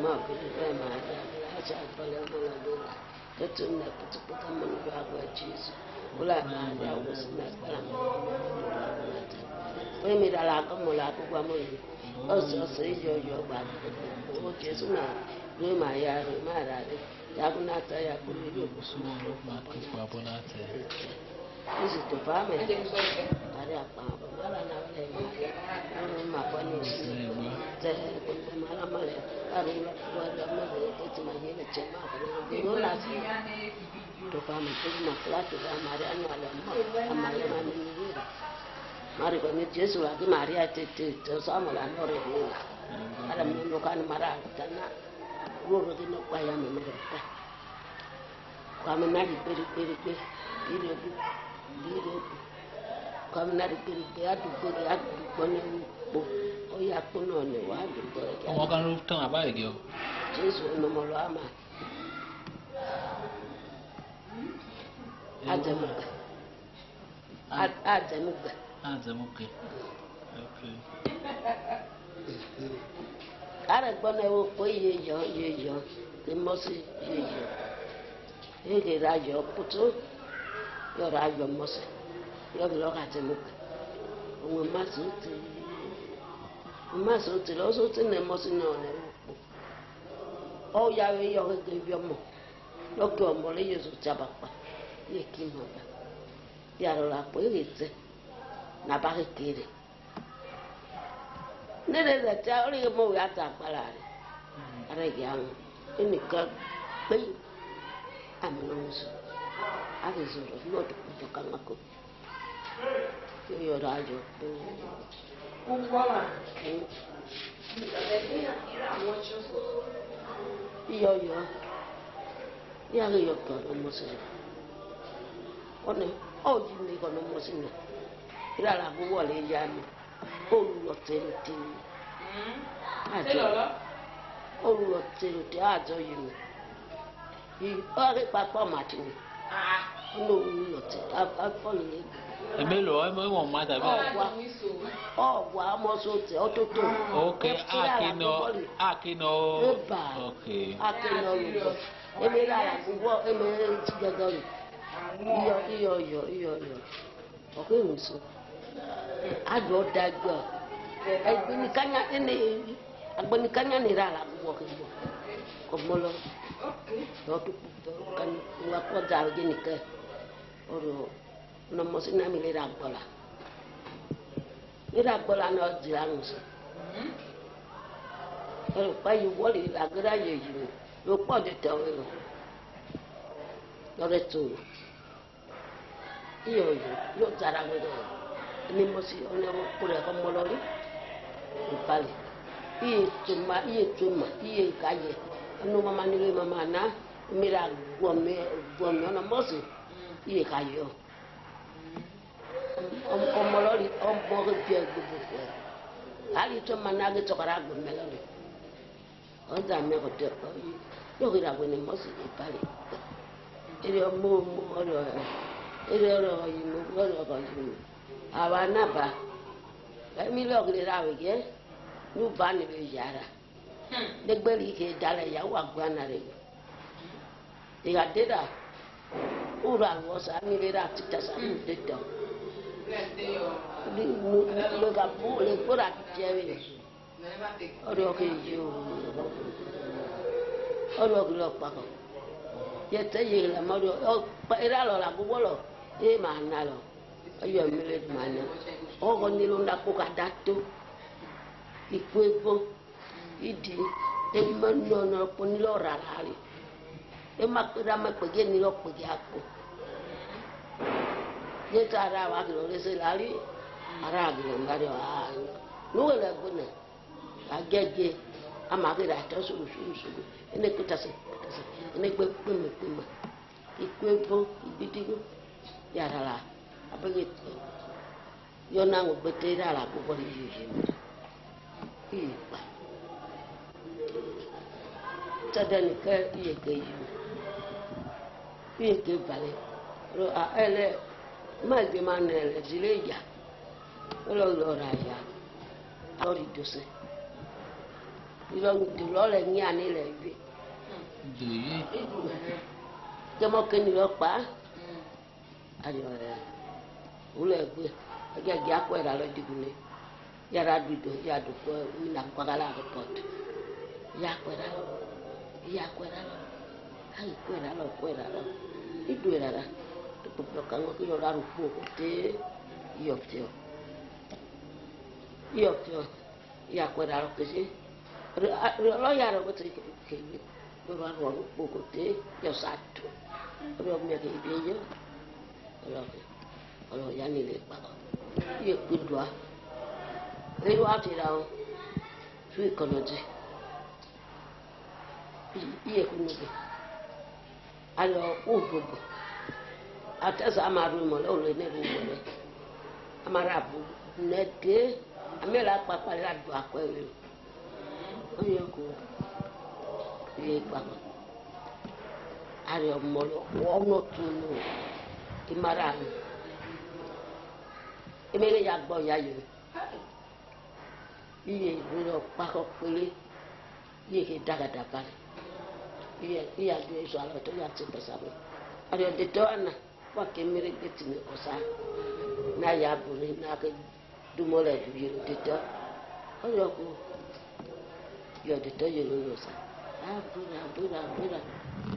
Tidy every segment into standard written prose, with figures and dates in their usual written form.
ma per ma la c'è quella la della che tu ne potremmo guardare Gesù quella ma ya usna quella poi mi dà la come la qua mo o se io ba o Gesù na lui ma ya ya kunata ya kulio Sumo ma che fa abbonate. Isi to pa me ari apa mala na le ma pa ni te ko mala mala aru la guarda ma ke ti ma yele chema ko no la si to pa me ko ma plato da mariano ala ma ma ni ni mari ko ni Gesù la che Maria te to samo la no re ni ala mi no kan mara tana ro de no pa ya me me ta kwa na di peri dire come na di peri adu bone po o ya ko no ne wa di po ya o kan ru tan aba e o Gesù no mo lo ama ademuga okay ara gbona wo po ye yo ke mo si ye yo ege rajo puto yo rajo mo si yo lo ka te mo o ma so te lo so te ne mo si no ne o ya we yo ke bi mo yo ko mo le yesu chaba pa ye ki mo ba ya ro la po ye te na ba ke kire ne de ta o le mo ya ta pa la ara ya ni ka pe amuso avezoro noto kutoka ngako yo rajo yo ya ko mo se one o ji ni ko mo se ni ira la go wole ya mi o lu lo tero ti o lu lo tero ti ajo yi ọrẹ papọ̀ màtìní olórí ọtí afọlẹ. Ebe lo ebe wọn ma tàbí. ọ̀wà amọ̀sọ̀tì ọ̀tọ̀tọ̀. Ok akínọ. Eba akínọ lùbọ̀ ebe lára gbogbo ebe ti gẹ́gẹ́ rẹ̀ iyọ̀ ọ̀kẹ́ ìrìnsọ. Àjọ dàgbà ẹgbẹ́nikányá ní lára gbogbo ọ̀kẹ́ ọ̀gbọ́lọ́. Waktu kan waktu jauh je nikah, orang nomor sini milih rabola no jalan sih. Kalau payu boleh lagu aja je, lupa je tahu itu. Lalu tu, yo jarang itu. Ini masih orang pura kamu lori, balik. Iya cuma kaya. Anu mama ni mama na mira guame na mosi iye kayo omolori ombo pia gubu ali to managa to kara gume lori onda me ko te yo gira gwene mosi ipali iri mo oro yi mo oro ko yi abana ba mi lo gira we ge nu ba ni be yara degbeli ke dala ya wa gwanare iga deda ura wosa mi lera tita sa mu deda le ga bu le pora tiere oro ke yo oro lo pa ko ye te ye la mo o pa era lo la bu lo e ma na lo ayo mi le ma na o ko ni lo nda ko ka dato ipuepo idi emanono ponilo rarali emakura mapege ni lo pege ako ye tara wa lo le se lali ara bi lo ngari wa no le gune agege amage da to suru ene kutase ene gbe peme ipuepo ibidigo yara la abege yo na ngo betera la ko bori yi tadani ka iye ke vale ro a ele ma de manele zileya lo ra ya lori dose il lo le ni ani le vi Dèyí. je mo ke ni lo pa ayo ule gbe ge ge akwa ra lo digune ya ra dudo ya do ko mi na kwa gala ko pot ya kwa ra lo ai kwa ra lo idu ra ra to ko kan ko yo ra ru ko te yo ya kwa ra lo ke si lo ya ro ko te ke lo ra ro ko te yo sato lo mi ke bi yo lo ya ni le pa ye ku doa le wa ti ra o su ikonoji iye ku no be alo udogo atasa amaru mo lo le ne ru mo amara bu ne de amela papa la do akwere o ye ko ye papa ari mo lo ono tunu imara emele ya gbo ya yo iye lo pa ko pele iye ke daga pa iye do so alo to ya ti pesa bo ari de to ana wa ke mere geti ni osa na ya buri na ke du mo le du yo de to o yo ko yo de to yo lo sa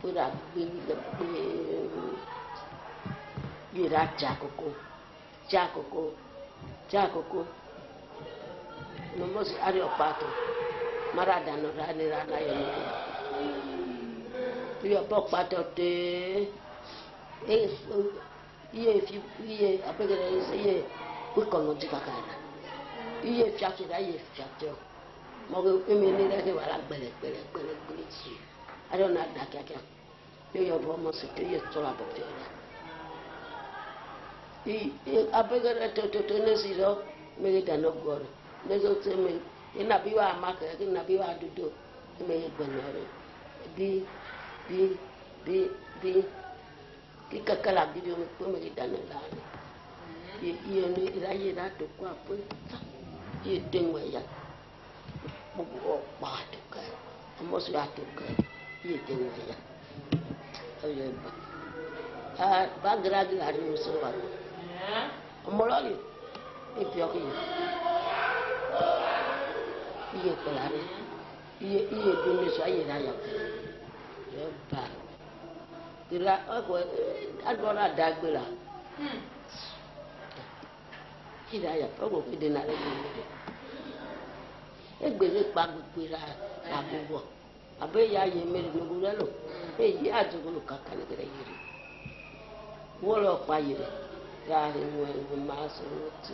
pura bira jakoko no mo si ari opato marada no rani rana yo yo pato te iye apegere iye kukono dikakara iye fiato mo ke mi ni le ke wala gbele si ari ona da kia yo bo mo se te ye to la bote apegere to ne si lo me da no goro ne so te me ina bi wa maka ina bi wa dudo me ye gbenore bi kikakala bi me ko me da no la ye ni iraye da to kwa po ye denwa ya o pa to ka mo so ya to ka ye denwa ya oye ba gra ri so wa omololi e pio ki iye pelare iye dunni so aye ra ya yo ba ira ko adora dagbera ira ya ko ko de na le egbere pa gbogbo ra abubo abe ya ye mere no gure lo e yi ajugulu kaka ni gere yiri wo lo pa yiri ya ni ma so ti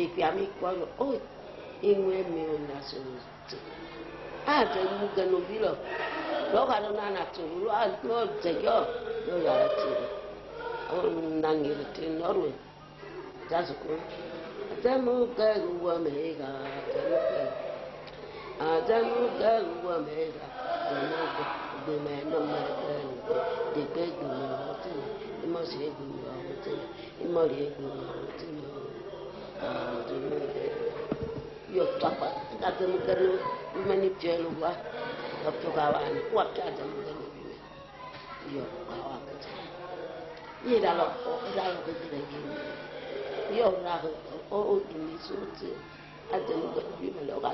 e pi ami ko lo o inwe mi o na so ti a je mu ganu bi lo ka na na to lo a lo je yo lo ya ti o na ngiri ti no ru ja so ko Ajamu garuwa mega, ajamu garuwa mega, the man of my the big mountain, the most able mountain, the more able mountain. Your papa, that the Mugano, many Jelua of Togawan, what are the Mugano? Your power. You don't know the Yo rago o ni sote ademu ko bi mo loka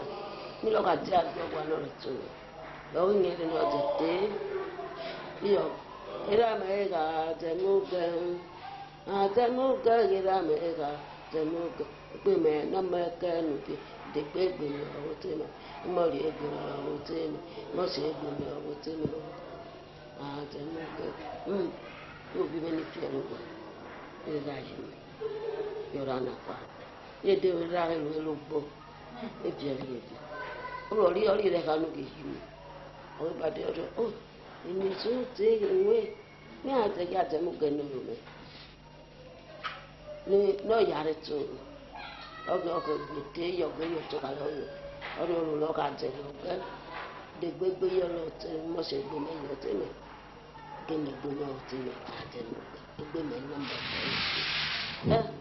ni loka dia do wa no to lo ni de no de yo era me ga ademu ga era me ga ademu ga pe me na me ka nu bi de pe gbe mi o te me mo ri egbe mi o te me mo se egbe mi o te me ademu ga yo bi me ni fi ero ko e ga yi yorana kwa ede ora lo bo e jeri o ri re kanu ke yi o ba de o ni so te we ni ate ya te mu genu me ni no ya re to o te yo gbe yo to ka lo lo ka te lo ke de gbegbe yo lo te mo se gbe me yo te me ke ni gbe yo te me ate mo gbe me na mo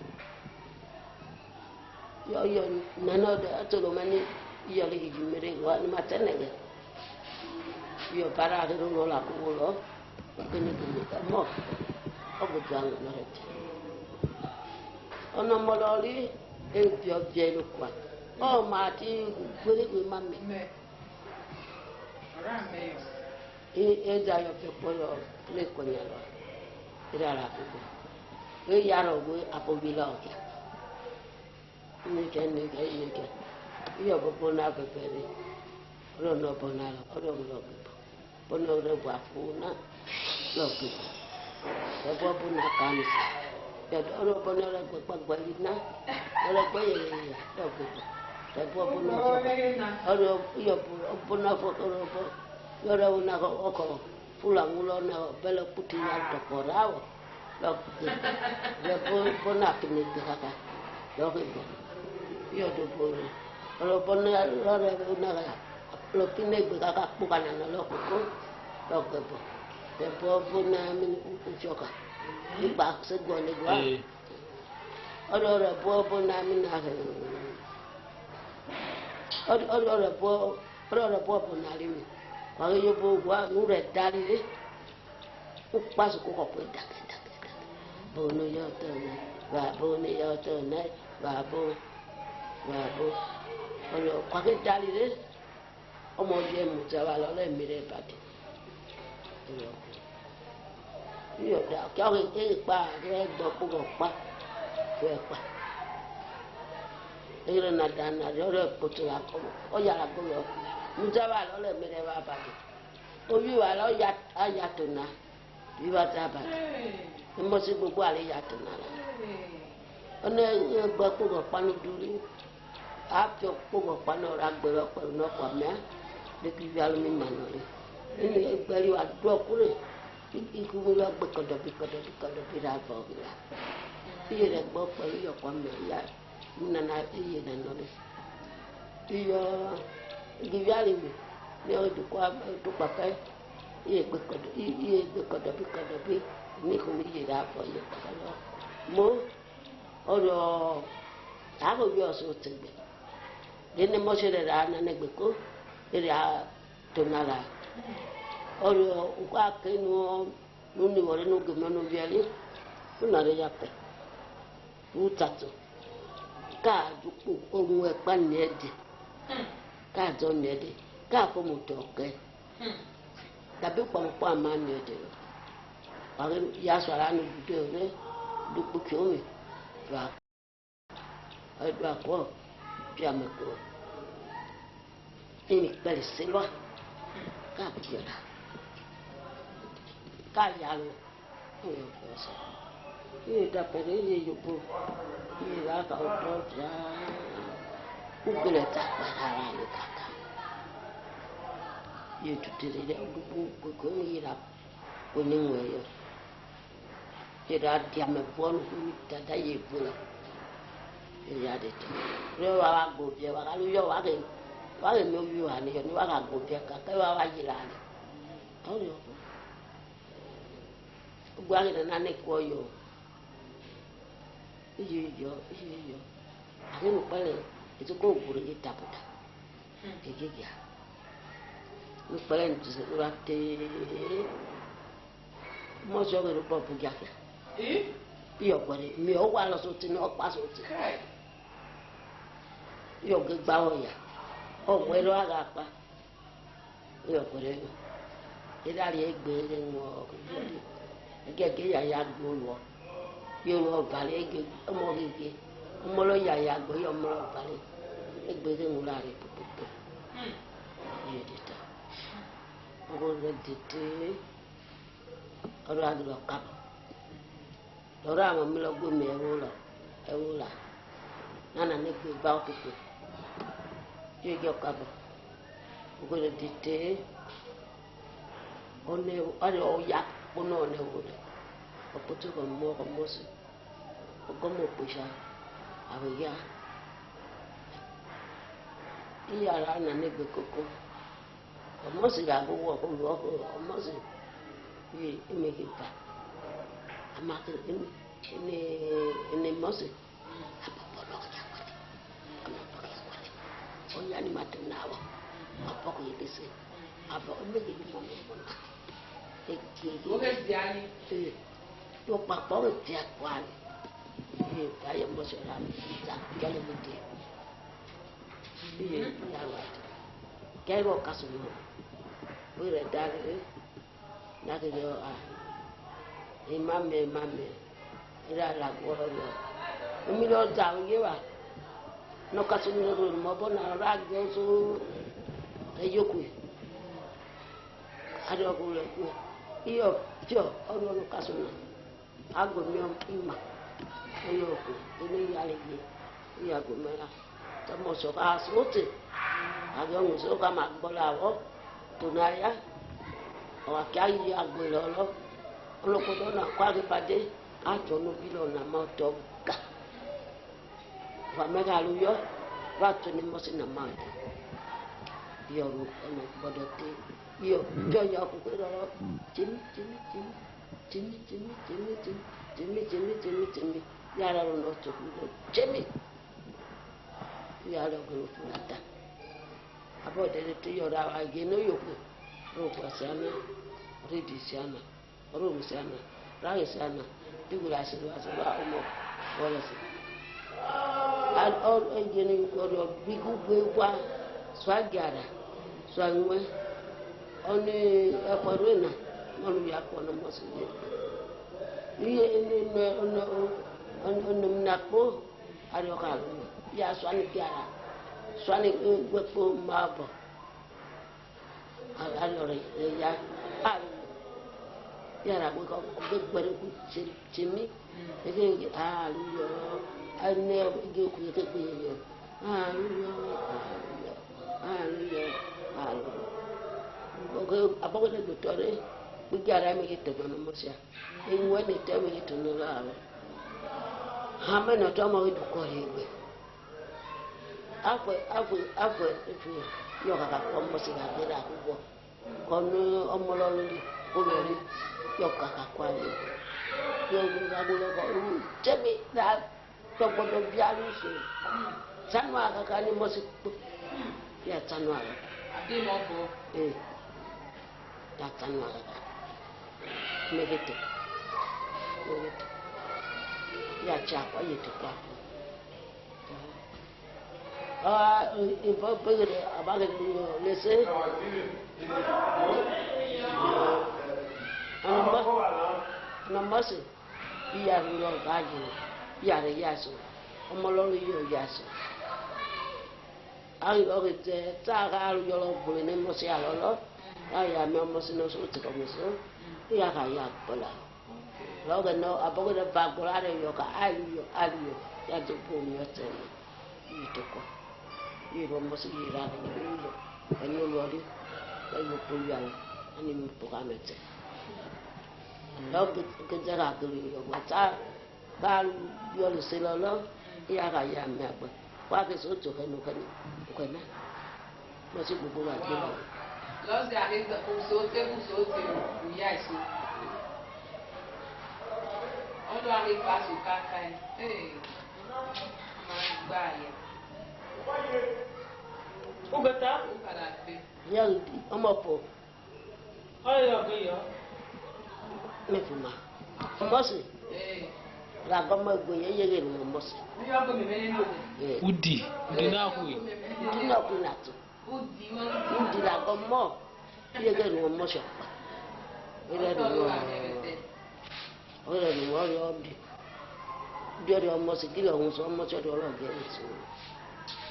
yo nano de atolo mani io le che mi riguardo ma te ne io parare non la culo perché ne che mo ho buttato la rete non me lo lì e più qua oh ma ti quelli che mamma e già io per quello le cognalo era la culo e yaro gue a pobilocchia ne che io proprio per non bonalo non pono re wafuna loki e bobu na kanisa e oro pono re kwagwalina oro boye loki e bobu na oro io pono oro oro una oko fulangulo na belo puti alto corao loki e pona kini kaka loki io dopo oro pono oro una lo pine kaka bukan na lo ko lo ko te po na min uchoka di bak se gole gwa ora po na min na ora po na limi wa yo po gwa nu re dali u pas ko ko dak bo no yo to ne wa bo ne yo to ne wa bo ora kwa ke dali le ọmọ yẹ mùtẹ́wà lọ́lẹ́ mìíràn ìbàdàn yọ̀dà kí àwọn èké pa rẹ̀ gbọ́ púpọ̀ pa fún ẹ̀pà ẹ̀rọ nàdànà lọ́rọ̀ ìpòtò àkọ́mọ́ ọ̀yàrá gbọ́dọ̀ mùtẹ́wà lọ́lẹ́ mìíràn ìbàdàn ojú wa lọ́ yàtọ̀ náà bí wàá tà bàdàn ní mo sì gbogbo àlẹ́ yàtọ̀ náà la ọ̀nà ẹgbẹ́ púpọ̀ panu dúró àpò púpọ̀ panu ọ̀rọ̀ agbèrè pẹ̀lú náà pọ̀ mẹ́à depuis vers le même année. Il y a deux couleurs. Il y a beaucoup de d'abord là. Il y a beaucoup de comme il y a nana il y a nanone. Il y a les mais de quoi tout papa il y a beaucoup de ni comme il y a pour il y a mo oro abo yo so tebe. Dene mo chere ra na negbeko era tonala oro ukwa kenu nuni wore no gemo no viali unare yape utato ka dupu ohun epa ni ede ka do ni ede ka fo mo toke tabi pampo ama ni ede are ya so ara ni budo re dupu ki o va do akọ bi ameko ini pẹ̀lú sílọ káàkiri káàyàlò ọyọ fẹsẹ yìí dàpẹlẹ yìí yòbó yìí làákà ọdọ ọjà gbogbo ta pàrà ní kàkà yìí tutù rẹ gbogbo yìí rà oníwọ̀n ẹ̀yọ yìí rà diamẹ bọ́ọ̀lù ní dada yìí bọ́ọ̀lù yìí rà dẹ̀tẹ̀ rẹ wà wà gbòbíẹ wà kálù yọ wà kẹ́ wale no yu ani ni waka gopia kaka wa yilale oyo gwale na ne ko yo iyo ani mo pale eto ko buru itaputa egegia mo pale nti rate mo jo ro bo bugia iyo gwale mi o wa lo so ti no pa so ti iyo ge gba oya ọmọ ẹlọ àgàpá ìyọkùnrin ẹnu ìdárí ẹgbẹ ẹnu ọkùnrin ẹgẹgẹ yàyà gbòòlù ọ yóò lọ balẹ ẹgẹ ọmọ gègé ọmọ lọ yàyà gbọ yọ ọmọ lọ balẹ ẹgbẹ ẹnu láàrin pọpọpọ yóò dìtà ọkọ rẹ dìtẹ ọ̀rọ̀ àgbẹ ọkàbọ lọrọ àwọn mi lọ gbọmọ ẹwọ là nánà nígbè bá ọkùnkùn. Yo kabo ugo dite one ari o ya pono ne wole oputu ko mosi ogo mo pusha awiya iya ra na ne gbe koko mosi ga go wo ko lo ko mosi yi emegita amake ene mosi ya ni matu nawo apa ko yitese apa me ke mo mo na o ke diani yo pa pa o ti akwa ni pa ya mo se ra ta ya le mute ye ya wa ke ro ka su mo we re da na ke yo mame ira la ko ro mi lo da o ye wa no ka su mi ro mo bo na ra ge so e yoku ado ko le ku iyo jo o no ka su na ago mi o ima e yoku ni ya le ye ya go mera to mo so ka su te ago mo so ka ma bo la wo to na ya o ka yi agbo lo olokodo na kwa pade ajo no bi lo na ma to ga wa mega lu yo wa to ni mo si na ma yo ru ono bodo te yo yo ku ko ro jimi ya ra no to ku jimi ya ra ko fu ata abo de te yo ra wa ge no yo ku ro kwa sana redi sana ro sana ra sana digula si wa so ba omo wala si al all engine ko do bigu gbe wa swagara swangwe oni aporena monu ya ko no mo si ni no napo ari o ka ya swani kiara swani gbo mabo alore ya yara ko gbere ku chimi ege aluyo ane ge ku ke ku yo aluyo oge abogo de dotore bu jara mi ke to no mosia e wone te mi to no la ha me no to mo du ko hegbe afwe ifu yo ka ko mo si ga de da ku ko no omolo ri o ri yo ka kwa ni yo ga bu ko temi da to ko do bialu so sanwa ka ni mo si ya sanwa di mo bo ya sanwa ka megete ya cha kwa yetu kwa ibo pegere abaga lese namase iya ro gaji iya re yaso omolo yo yaso ai o te ta ga ru yo lo bule ne mo se alolo ai ya me mo se no so te ko so iya ga ya bola lo ga no abogo de ba gola re yo ka ali yo ya to po mi o te ni to ko iro mo se ira ni yo eno lo ri ai yo po ya ani mi po ga mete lo ke jara to yo wa ta ba yo le se lo iya ga ya me agbe wa ke so to kenu ko na mo se gbogbo wa gbe lo se ade ko so te ku ya iso odo ari pa su ka kai ma gba ya o beta o kala pe ya omo po ayo gbe yo me fuma mo se la gomo egbe yeye ni mo se ni yo go me me no Udi na hui. udi na ku na to udi mo udi la gomo yeye ni mo se ere ni mo yo di ọmọ sì kí lọ́hún sọ ọmọ sọ́dọ̀ ọlọ́ọ̀gẹ́ ẹ̀hún sí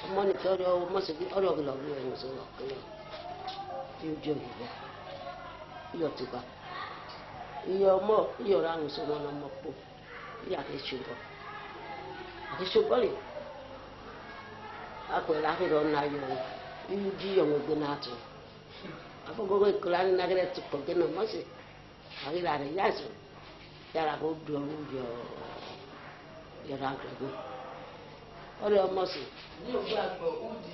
ọmọ ní kí ọmọ sì kí ọlọ́ọ̀gẹ́ ẹ̀hún sí ọ̀kẹ́lẹ̀ tí ó jẹ́ òyìnbó iyọ̀ tìpa iyọ̀ ọmọ iyọ̀ rà ń sọ wọn ọmọ pọ̀ iyọ̀ àkẹ́sọ̀bọ̀ rẹ̀ akọ̀ẹ̀lẹ̀ akẹ́rọ̀ ọ̀nà ayọ̀ iyọ̀ jí ọmọ ẹgbẹ́ náà tó afọ́gọ́gọ́ ìkọlá ní nàgẹ́rẹ́ tó pọ̀ gẹ́nà mọ́sẹ̀ àríra rẹ̀ yáàsọ̀ yàrá kó dùn ọ̀rọ̀ yàrá àgbẹ̀gbẹ̀ ọ̀rẹ́ ọmọ sí ni o gba gbo udi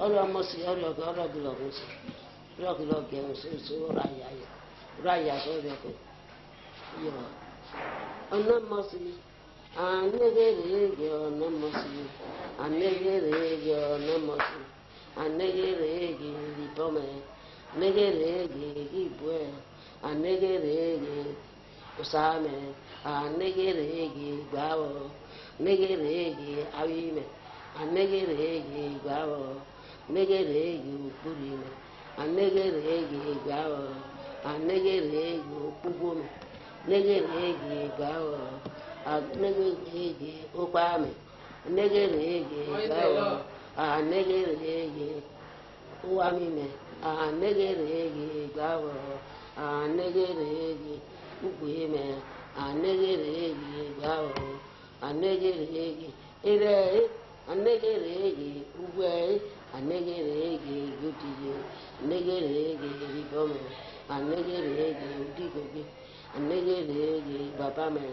ọ̀rẹ́ ọmọ sí ọ̀rẹ́ gílọ̀ ọ̀hún sí ọ̀rẹ́ gílọ̀ gẹ̀hún sí sí ọ̀rẹ́ àyà sí ọ̀rẹ́ ọ̀kẹ́ yọ̀ ọ̀nà ọmọ sí Anegerege onemosi, anegerege onemosi, anegerege ripome, negerege ribwe, anegerege usame, anegerege gbawo, negerege awime, anegerege gbawo, negerege upurime, anegerege gbawo, anegerege upugome, negerege gbawo. Negerege ukame, negerege gawo, negerege uamime, negerege gawo, negerege uguime, negerege gawo, negerege ire, negerege ugwe, negerege gutiye, negerege ribome, negerege udigoge, negerege babame.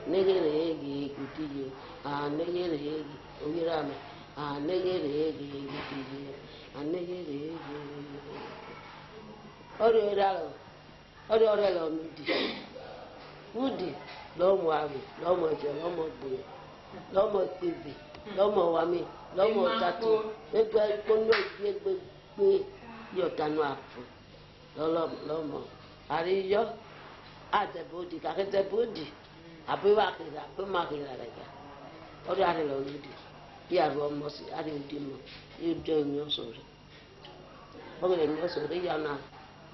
Negerege gutiye, negerege uyirame, negerege gutiye, negerege. Ori lo mudi, mudi lomo avi, lomo jo, lomo boye, lomo pibi, lomo wami, lomo tatu, egbe kono egbe yotanu afu, lomo ariyo, adebodi, kaketebodi. Abe wakira, abe makira lagi. Ori are lo yudi. Iya ro mosi, are yudi mo. Yudi nyosori. Ogere nyosori yana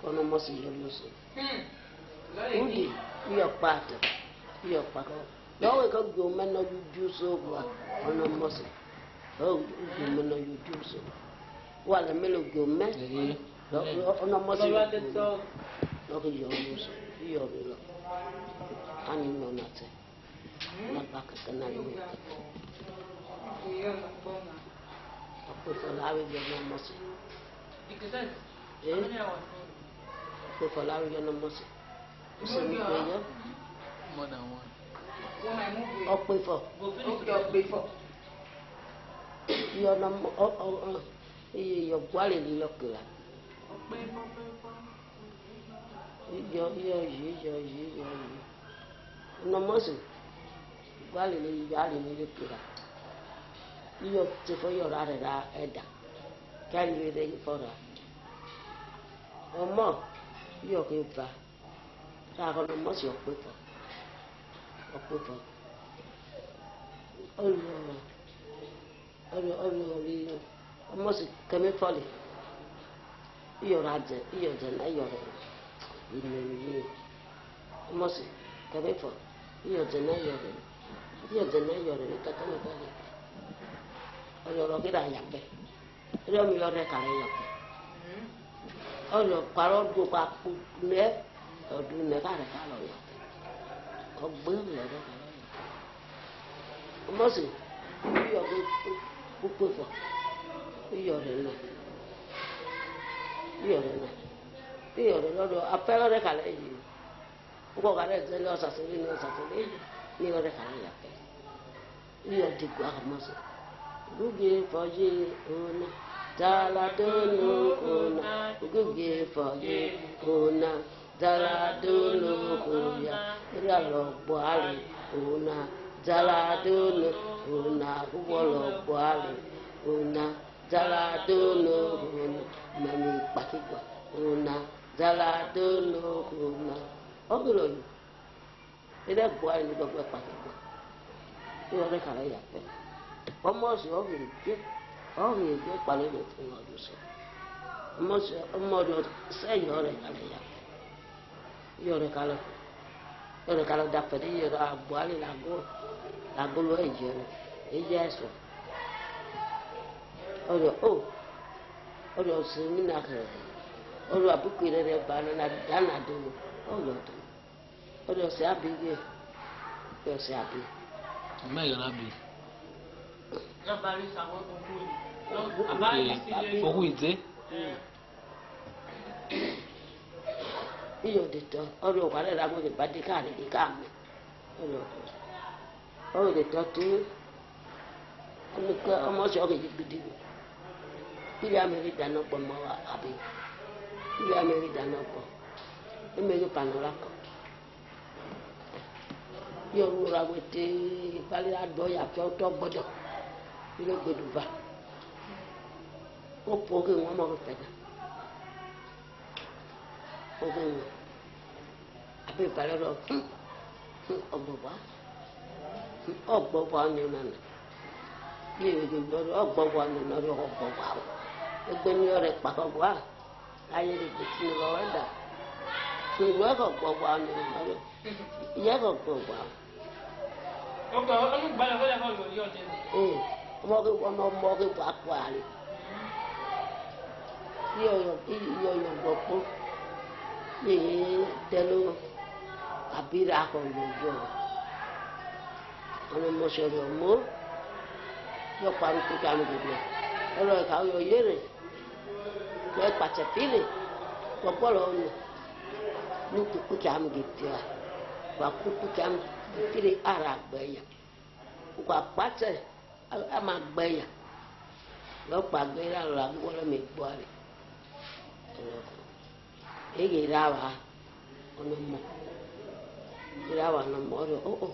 kono mosi yoso. Yudi, iyo pato, iyo pako. Lawe ko gome no yudi so kwa kono mosi. Oh, gome no yudi so. Wala melo gome. Ono mosi. Loki yoso, iyo lo. Ani no nate. Na baka kana yo. Aku falawe yo no mosi. Aku falawe yo no mosi. Usemi pe yo. Mona one. Ope fo. Yo no yo gwale li lokula. Yo. No mosi. Gwale li yali ni lokula. Yo te fo yo rare da eda. Kali we de fora. Omo yo ke pa. Ta ko no mosi ope fo. Ori mosi keme foli. Yo raje, yo na yo. Ni mosi keme fo. Yo na yo. Yo na yo ni ta kame foli. Oro kira yape. Ro mi ore kare yape. Oro paro go pa pu ne. Odun ne kare kalo yape. Ko gbe le ro kare. Mosi yo go pu fo. Yo re lo apelo re kale yi. Uko kare ze lo sa se ni ni ore kare yape. Yo digwa mosi. Guge foje ona dala dolo ona guge foje ona dala dolo oya ira lo boale ona dala dolo ona uwolo boale ona dala dolo ona mami pakigwa ona dala dolo ona ogolo ira boale ni gbogbo pakigwa yo re kala ya pe ọmọ sí ọ̀hìn ìgbé palẹ̀ lè fún ọdún sí ọmọ ọdún sẹ́yìn ọ̀rẹ́ kalẹ̀ yà yọ̀rẹ́ kalẹ̀ dàpẹ̀lẹ̀ yọ̀rẹ́ àbọ̀ alẹ́ làgọ́lọ́ ẹ̀jẹ̀ rẹ̀ ẹ̀jẹ̀ ẹ̀sọ̀ ọ̀rẹ́ ọ̀sẹ̀ nínú àkẹrẹ ọ̀rẹ́ àbúkù rẹ̀ bá dáná dùn ọ̀rẹ́ ọ̀sẹ̀ àbíyẹ ọ̀sẹ̀ àbíyẹ. Mẹ́rin àbí. Owó ìdé. Iyo de tọ ọ̀rọ̀ wà lẹ́la mo lè bá dé káàdì dé káàmù ọ̀rọ̀ de tọ tí ọmọ sọ kejì gidi kíri amẹ́rì dáná pọ̀ mọ́ wa àbí kíri amẹ́rì dáná pọ̀ ẹ̀mẹ́rì panọ́lá kọ́ Yo ora wete bali ado ya fio to gbodo. Ile gbeduba. O poge won mo pega. Poge won. Abi bali ro. Ogbowa ni nana. Ye gbodo ogbowa ni na ro ogbowa. Egbe ni ore pa ogbowa. Aye de ti lo weda. Ṣùgbọ́n ẹ̀kọ́ gbọ̀gbọ̀ àmì ìmọ̀lẹ́ ìyá ẹ̀kọ́ gbọ̀gbọ̀ àmì. Ọkọ̀ olùgbàlẹ̀ fọ́lẹ̀ fọ́ ìròyìn ọ̀jẹ̀ ni. Ọmọ ọkọ̀ bá pọ̀ àrẹ. Iyọ̀yọ̀ gbọ̀pọ̀ ní tẹ́lú àbíra akọ̀lù yọ̀. Ọmọ mọ̀ṣẹ̀rẹ̀ ọmọ yọ parí kúkú àmì gbogbo. Ọlọ́ ẹ̀ka yọ yẹ̀rẹ̀ yọ pàṣẹ fílẹ̀ gbọ̀pọ̀ lọ́wọ́. Nuku kucam gitu ya, waktu kucam kiri arah baya, waktu pace ama baya, lo pagi lalu kalau mikbuari, ini rawa, nomo, oh,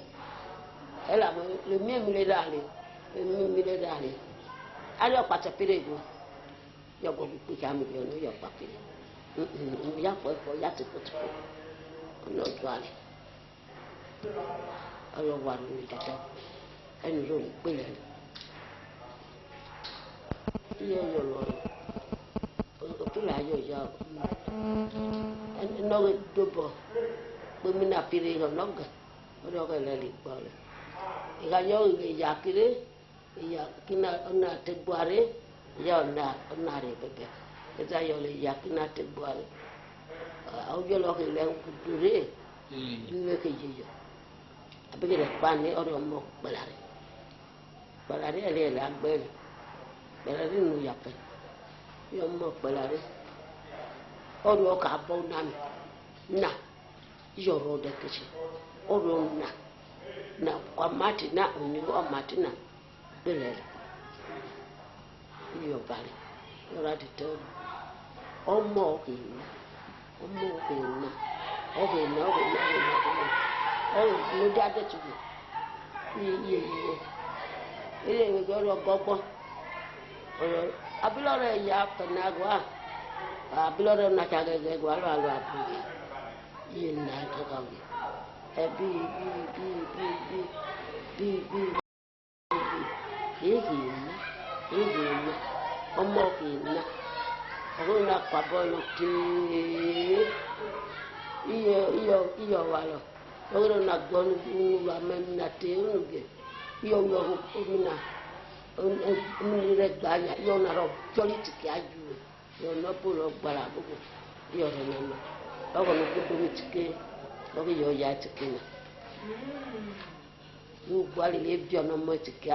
elah lemia miledali, ada pace pilih tu, ya gua kucam gitu, ya pakai. Ya foi ya tipo no duale alo waru ni tata en ro pele yo lo o tu la yo ya en no dobo bo mi na pire no ga o do ga le li pa le ga yo ya kire ya kina ona te buare ya ona re bebe eza yo le yakina te boale au yo lo ke le kudure ni ke jiyo abege le pane oro mo balare ele la gbere balare nu yape yo mo balare oro ka bo na yo ro de kechi oro na kwa mati na ni o mati na bele yo bale ora de to ọmọ ọkùnrin ló dé adẹ́tùgbò iye ilé ìwé ọ̀rọ̀ gbọ́gbọ́n ọ̀rọ̀ abilọ́rọ̀ ẹ̀yà pẹ̀nàgọ́ abilọ́rọ̀ nàkàgẹ́gẹ́ gbọ́ àlọ́ àbúrò iye nà ẹ̀kọ́kọ́ ẹ̀bí èyí ọmọ ọkùnrin ọ̀rọ̀ náà pàbọ̀ lọ kéé iyọ̀ wà lọ ọ̀rọ̀ náà gbọ́ ní wà mẹ́rin náà tẹ́ ọ̀rọ̀ gẹ̀ iyọ̀ yọ̀ omínà omínà rẹ̀ gbà yà iyọ̀ náà rọ̀ jọ́lí tìkì ájú rẹ̀ iyọ̀ náà bó lọ gbàrà gbogbo iyọ̀ rẹ̀ nà ọ̀rọ̀ náà gbogbo mi tìkì ọ̀rọ̀ iyọ̀ yà tìkì nà gbogbo alẹ́ lè bí ọ̀nà mọ́ tìkì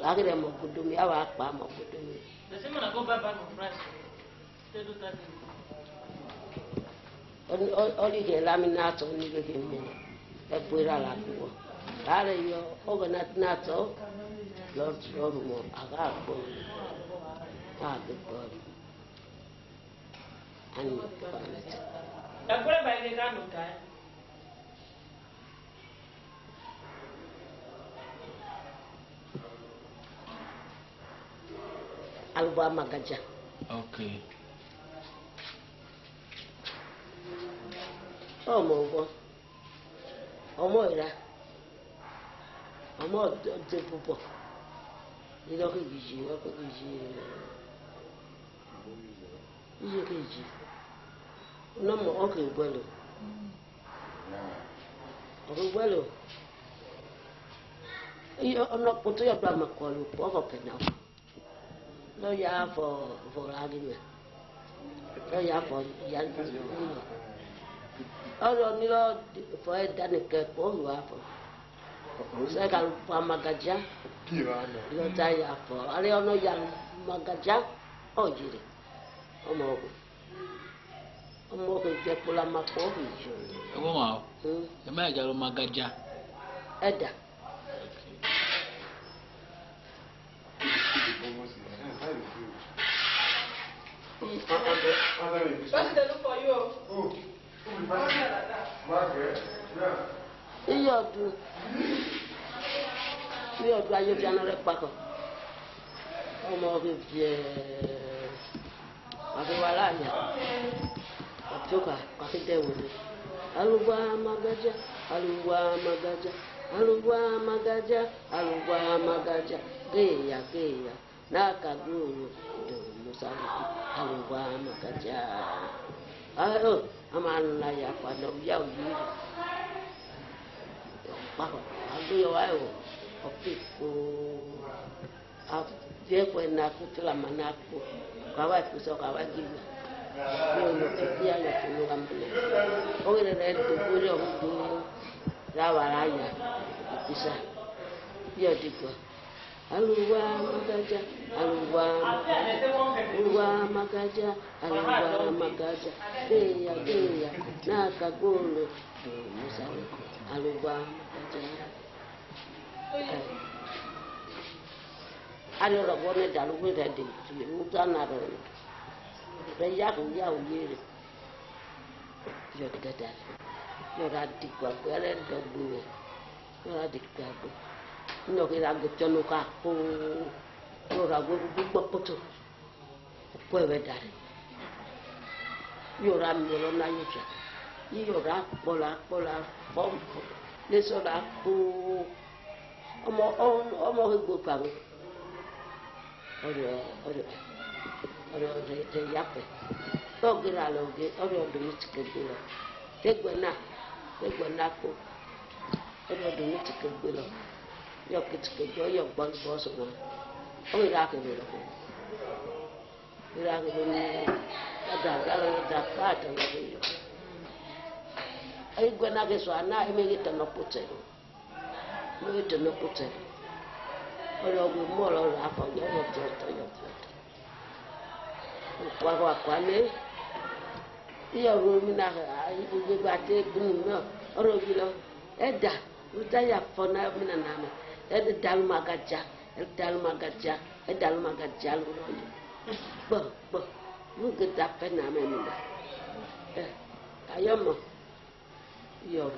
láàrin mọ̀ gbogbo mi àwọn àpá mọ̀ gbogbo mi. Oli che laminato ni che mi e poi la tua. Dare io ho nato lo mo agapo. Che poi. Anni fa. Da quella vai che canno kai. Alba magaja. Okay. Ọmọ ìra ọmọ ọdẹ púpọ̀ nílò kejì iye kejì ọlọmọ ọkẹ gbẹlò iye ọ̀nà pọtó yọ̀dọ̀ àmàkọlù ọkọ kẹnà lọ́yà fọ̀rọ̀ àgìmẹ̀ lọ́yà fọ̀ ìyàndó nílò. Ọ̀rọ̀ nílò fọ ẹ̀dá nìkẹ́ pọ̀ wà fọ̀ sẹ́ka fọ amagaja lọ́tà yà fọ̀ alẹ́ ọ̀nà yà amagaja ọ̀jìrì ọmọ ọ̀gbìn jẹ́ kpọ́lá ma pọ̀ ọ̀hún jù. Ẹ wọ́n wà ó ẹ má yà lọ magaja. Ẹ̀dá. What's the look for you? Margaret, yeah. io ayo piano le pako omo che aveva l'aria gioca qualche devo alugwa magaja geya nakaguru do musali alugwa magaja ayo amana ya kwano ya uyiri pako ayo ayo opiku Dia na kutula manako kawa kuso kawa giga yo kia ya kuno kampe ore re tukuri oku rawaraya bisa dia diko aluwa magaja geya na kagolo musale aluwa magaja Ada orang boleh dalu kita di hutan ada, raya kuya uyir, yo kita dah, yo radik gua ada dobu, yo radik gua, yo kita gua nukaku, yo ragu gua betul, gua bedar, yo ram yo nayu je, yo ram bola bom, lesoraku, omo hidup bang. Ora yape to gira loge ora do chikegelo tegwena ko ora do chikegelo yo kitchego yo bang boso na ora ke lo ni da kata lo yo ai gwena ke so ana e me gita no putse Ora gue molo apa yo kwa ne iya rumina ibu bate bunno oro gilo eda utaya fona mina nama eda dalma gaja bo mu geda pena mina ayomo yo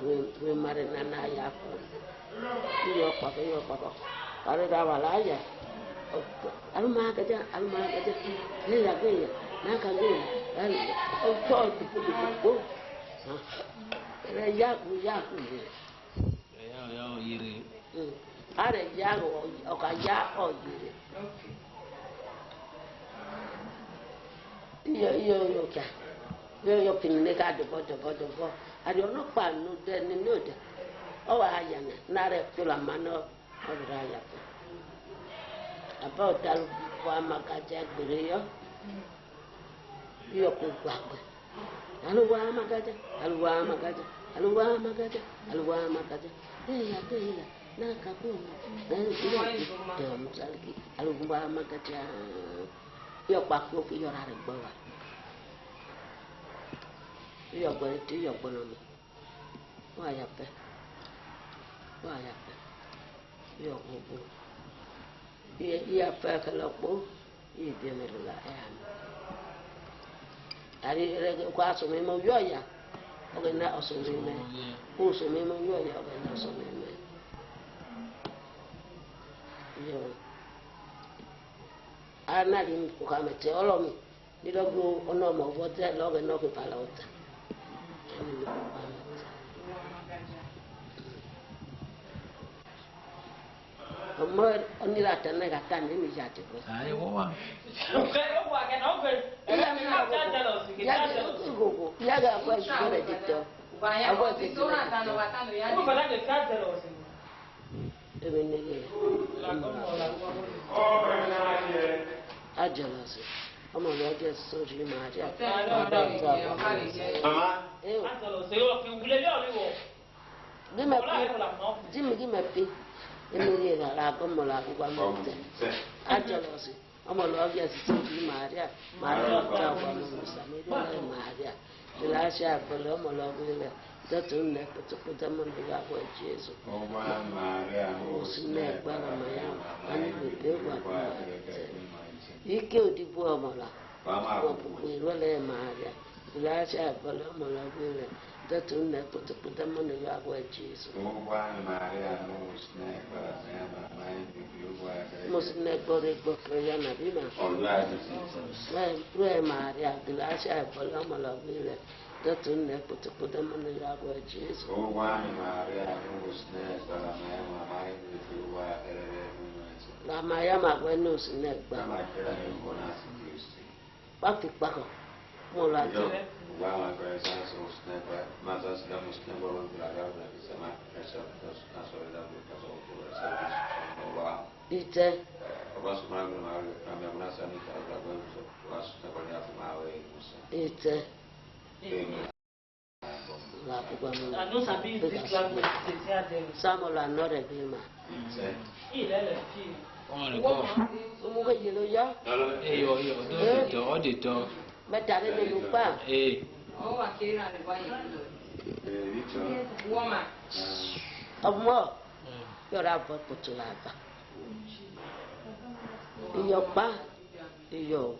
mare nana ya yo papa Kalau dah walaya, alma kerja, geya, nak kerja, cor tu, ya iri. Ada ya, oka ya iri. Iyo kya, yo pinne ka dobo. Ada orang panu dan ni ada, awak ayana, nare pulang mana. Raya apa hotel buah magaja beri yo kuat alu buah magaja ya nak aku dan lagi alu buah magaja yo paku yo rare bawa yo berarti yo kono wah ya pe yo kubu iya pa kalakbo iya merula ari rege kwaso memo yoya ogena osumeme kuso memo yoya ogena osumeme yo ana lim kukamete olomi nilogo ono mo vote loge no ke palauta Amor, oni la tana gata ni mi jate ko. Ai woa. Ya ga kwa shule dito. Abo dito. Ajalasi. Ama loje soji maja. Mama. Gime pi. Ini la como la cuando Ajalasi. Ama loje soji maja. Maria ta kwa Maria. Dilasha pelo mo loje. Datun ne kutukuta manduga kwa Yesu. Usine kwa maya. Ani bewa kwa. Ike odibu amala. Kwa pukwirole Maria. Lascia volamo la vele, da tu ne potremmo ne la Gesù. Mosne gore bokre na bima. Pure Maria, lascia volamo la vele, da tu ne potremmo ne la Gesù. La Maria ma bueno snegba. Pati pako. Molati. Ite. Ite. La Ah, non sapevi di Siamo la nore prima. Il è il figlio. Comunque glielo io? Io, ho detto. Ma dare ne lupa. Oh, a che era le guai. Uomo. Ammo. Io rapo potulata. Io qua. Io.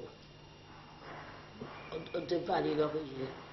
Ho detto vali lo che